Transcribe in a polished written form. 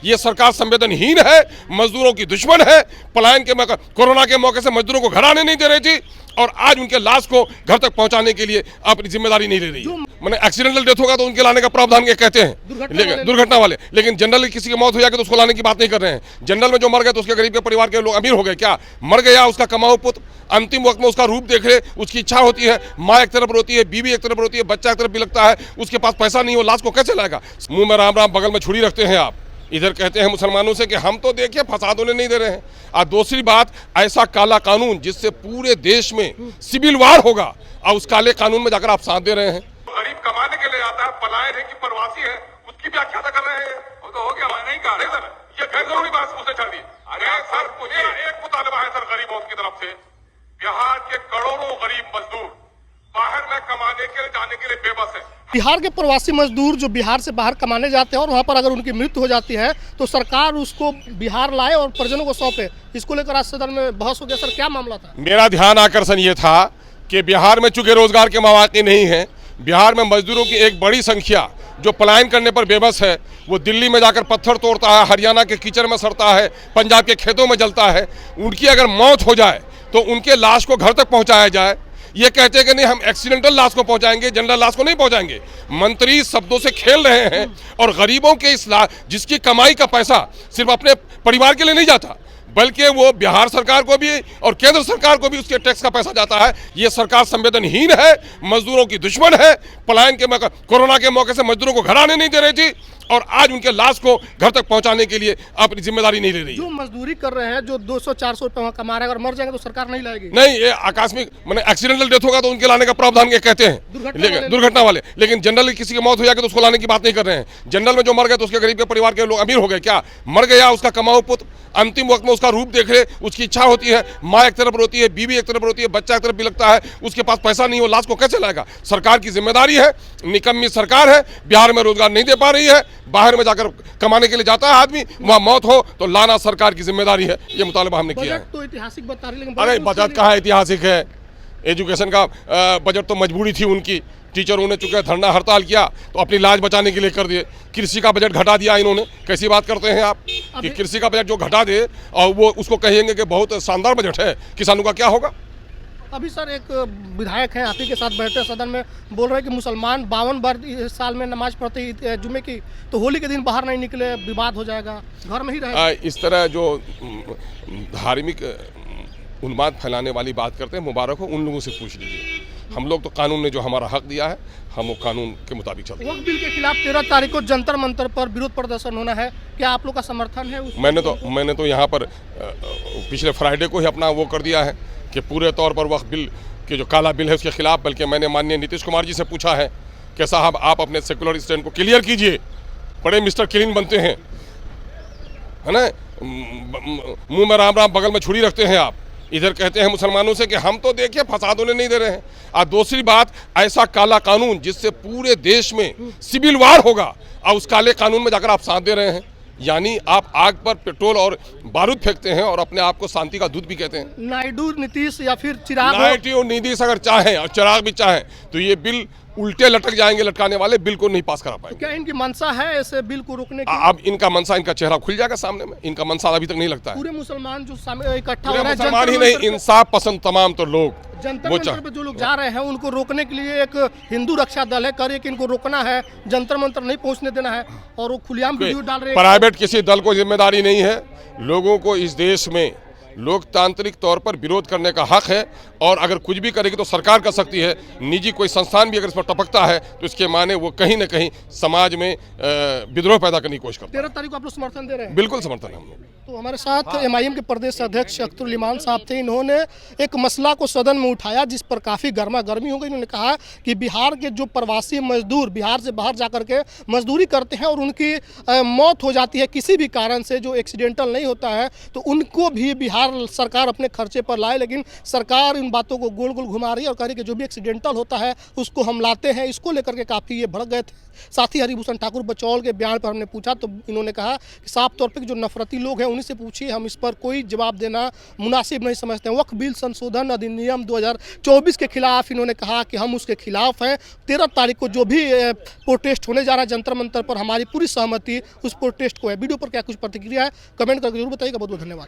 ये सरकार संवेदनहीन है, मजदूरों की दुश्मन है। पलायन के कोरोना के मौके से मजदूरों को घर आने नहीं दे रही थी और आज उनके लाश को घर तक पहुंचाने के लिए अपनी जिम्मेदारी नहीं ले रही। मैंने एक्सीडेंटल डेथ होगा तो उनके लाने का प्रावधान के कहते हैं दुर्घटना वाले, लेकिन जनरली किसी की मौत हो जाएगी तो उसको लाने की बात नहीं कर रहे हैं। जनरल में जो मर गए तो उसके गरीब के परिवार के लोग अमीर हो गए क्या? मर गया उसका कमाऊ पुत्र, अंतिम वक्त में उसका रूप देख रहे, उसकी इच्छा होती है, माँ एक तरफ रोती है, बीवी एक तरफ रोती है, बच्चा एक तरफ भी लगता है, उसके पास पैसा नहीं हो, लाश को कैसे लाएगा? मुंह में राम राम बगल में छुरी रखते हैं आप। इधर कहते हैं मुसलमानों से कि हम तो देखिए फसाद होने नहीं दे रहे हैं, और दूसरी बात ऐसा काला कानून जिससे पूरे देश में सिविल वार होगा, और उस काले कानून में जाकर आप साथ दे रहे हैं। गरीब कमाने के लिए आता है, पलायन है कि प्रवासी है, उसकी व्याख्या कर रहे हैं। वो तो हो गया, नहीं कहा नहीं सर, ये गैर जरूरी बात मुझसे चल दी। अरे सर एक मुतालबा है सर गरीबों की तरफ से, बिहार के करोड़ों गरीब मजदूर बाहर में कमाने के लिए जाने के लिए बेबस है। बिहार के प्रवासी मजदूर जो बिहार से बाहर कमाने जाते हैं और वहाँ पर अगर उनकी मृत्यु हो जाती है तो सरकार उसको बिहार लाए और परिजनों को सौंपे, इसको लेकर आज सदन में बहस हो गया। सर क्या मामला था? मेरा ध्यान आकर्षण ये था कि बिहार में चूंकि रोजगार के मौके नहीं है, बिहार में मजदूरों की एक बड़ी संख्या जो पलायन करने पर बेबस है, वो दिल्ली में जाकर पत्थर तोड़ता है, हरियाणा के कीचड़ में सड़ता है, पंजाब के खेतों में जलता है। उनकी अगर मौत हो जाए तो उनके लाश को घर तक पहुंचाया जाए। ये कहते हैं कि नहीं हम एक्सीडेंटल लाश को पहुंचाएंगे, जनरल लाश को नहीं पहुंचाएंगे। मंत्री शब्दों से खेल रहे हैं और गरीबों के इस जिसकी कमाई का पैसा सिर्फ अपने परिवार के लिए नहीं जाता, बल्कि वो बिहार सरकार को भी और केंद्र सरकार को भी उसके टैक्स का पैसा जाता है। ये सरकार संवेदनहीन है, मजदूरों की दुश्मन है। पलायन के कोरोना के मौके से मजदूरों को घर आने नहीं दे रही थी और आज उनके लाश को घर तक पहुंचाने के लिए अपनी जिम्मेदारी नहीं ले रही। जो मजदूरी कर रहे हैं, जो 200-400 रुपए वहाँ कमा रहे हैं, अगर मर जाएंगे तो सरकार नहीं लाएगी। नहीं, ये आकस्मिक मैंने एक्सीडेंटल डेथ होगा तो उनके लाने का प्रावधान के कहते हैं दुर्घटना वाले, लेकिन जनरली किसी की मौत हो जाएगी तो उसको लाने की बात नहीं कर रहे हैं। जनरल में जो मर गए तो उसके गरीब के परिवार के लोग अमीर हो गए क्या? मर गया उसका कमाऊ पुत्र, अंतिम वक्त में उसका रूप देख रहे, उसकी इच्छा होती है, माँ एक तरफ रोती है, बीवी एक तरफ रोती है, बच्चा एक तरफ भी लगता है, उसके पास पैसा नहीं हो, लाश को कैसे लाएगा? सरकार की जिम्मेदारी है, निकम्मी सरकार है, बिहार में रोजगार नहीं दे पा रही है, बाहर में जाकर कमाने के लिए जाता है आदमी, वहाँ मौत हो तो लाना सरकार की जिम्मेदारी है। ये मुतालबा हमने किया है। तो ऐतिहासिक बता रही, लेकिन अरे बजट कहाँ ऐतिहासिक है? एजुकेशन का बजट तो मजबूरी थी उनकी, टीचरों ने चुके धरना हड़ताल किया तो अपनी लाज बचाने के लिए कर दिए। कृषि का बजट घटा दिया इन्होंने। कैसी बात करते हैं आप कि कृषि का बजट जो घटा दे और वो उसको कहेंगे कि बहुत शानदार बजट है, किसानों का क्या होगा? अभी सर एक विधायक है, आप ही के साथ बैठे सदन में, बोल रहे हैं कि मुसलमान 52 बार इस साल में नमाज पढ़ते जुमे की, तो होली के दिन बाहर नहीं निकले, विवाद हो जाएगा, घर में ही रहे। इस तरह जो धार्मिक उन्माद फैलाने वाली बात करते हैं, मुबारक हो, उन लोगों से पूछ लीजिए। हम लोग तो कानून ने जो हमारा हक दिया है, हम वो कानून के मुताबिक चलते हैं। वक्फ बिल के खिलाफ 13 तारीख को जंतर मंतर पर विरोध प्रदर्शन होना है, क्या आप लोग का समर्थन है? मैंने तो यहाँ पर पिछले फ्राइडे को ही अपना वो कर दिया है कि पूरे तौर पर वक्फ बिल के जो काला बिल है उसके खिलाफ, बल्कि मैंने माननीय नीतीश कुमार जी से पूछा है कि साहब आप अपने सेकुलर स्टैंड को क्लियर कीजिए। बड़े मिस्टर क्लीन बनते हैं, है ना, मुंह में राम राम बगल में छुरी रखते हैं आप। इधर कहते हैं मुसलमानों से कि हम तो देखिए फसाद होने नहीं दे रहे हैं, और दूसरी बात ऐसा काला कानून जिससे पूरे देश में सिविल वार होगा, और उस काले कानून में जाकर आप साथ दे रहे हैं। यानी आप आग पर पेट्रोल और बारूद फेंकते हैं और अपने आप को शांति का दूत भी कहते हैं। नायडू, नीतीश या फिर चिराग, नायडू नीतीश अगर चाहें और चिराग भी चाहें तो ये बिल उल्टे लटक जाएंगे, लटकाने वाले बिल को नहीं पास करा पाएंगे। तो क्या इनकी मंशा है ऐसे बिल को रोकने की? अब इनका मंशा, इनका चेहरा खुल जाएगा सामने में। इनका मंशा अभी तक नहीं लगता है। पूरे मुसलमान जो इकट्ठा हो रहे हैं, मुसलमान ही नहीं, इंसाफ पसंद तमाम तो लोग जंतर मंतर पे जो लोग जा रहे हैं उनको रोकने के लिए एक हिंदू रक्षा दल है, कर इनको रोकना है, जंतर मंतर नहीं पहुंचने देना है, और वो खुलेआम वीडियो डाल रहे हैं। प्राइवेट किसी दल को जिम्मेदारी नहीं है। लोगों को इस देश में लोकतांत्रिक तौर पर विरोध करने का हक है, और अगर कुछ भी करेगी तो सरकार कर सकती है। निजी कोई संस्थान भी अगर इस पर टपकता है तो इसके माने वो कहीं न कहीं समाज में विद्रोह पैदा करने की कोशिश करता है। 13 तारीख को आप लोग समर्थन दे रहे हैं? बिल्कुल समर्थन है हम लोग। तो हमारे साथ MIM के प्रदेश अध्यक्ष अख्तरुल इमान साहब थे। इन्होंने एक मसला को सदन में उठाया जिस पर काफ़ी गर्मा गर्मी हो गई। इन्होंने कहा कि बिहार के जो प्रवासी मजदूर बिहार से बाहर जाकर के मजदूरी करते हैं और उनकी मौत हो जाती है किसी भी कारण से, जो एक्सीडेंटल नहीं होता है, तो उनको भी बिहार सरकार अपने खर्चे पर लाए, लेकिन सरकार इन बातों को गोल गोल घुमा रही है और कह रही है कि जो भी एक्सीडेंटल होता है उसको हम लाते हैं। इसको लेकर के काफ़ी ये भड़क गए थे। साथ ही हरिभूषण ठाकुर बचौल के बयान पर हमने पूछा तो इन्होंने कहा कि साफ तौर पर जो नफरती लोग हैं उन्हीं से पूछिए, हम इस पर कोई जवाब देना मुनासिब नहीं समझते हैं। वक्फ बिल संशोधन अधिनियम 2024 के खिलाफ इन्होंने कहा कि हम उसके खिलाफ हैं। 13 तारीख को जो भी प्रोटेस्ट होने जा रहा है जंतर मंतर पर, हमारी पूरी सहमति उस प्रोटेस्ट को है। वीडियो पर क्या कुछ प्रतिक्रिया है कमेंट करके जरूर बताइएगा। बहुत बहुत धन्यवाद।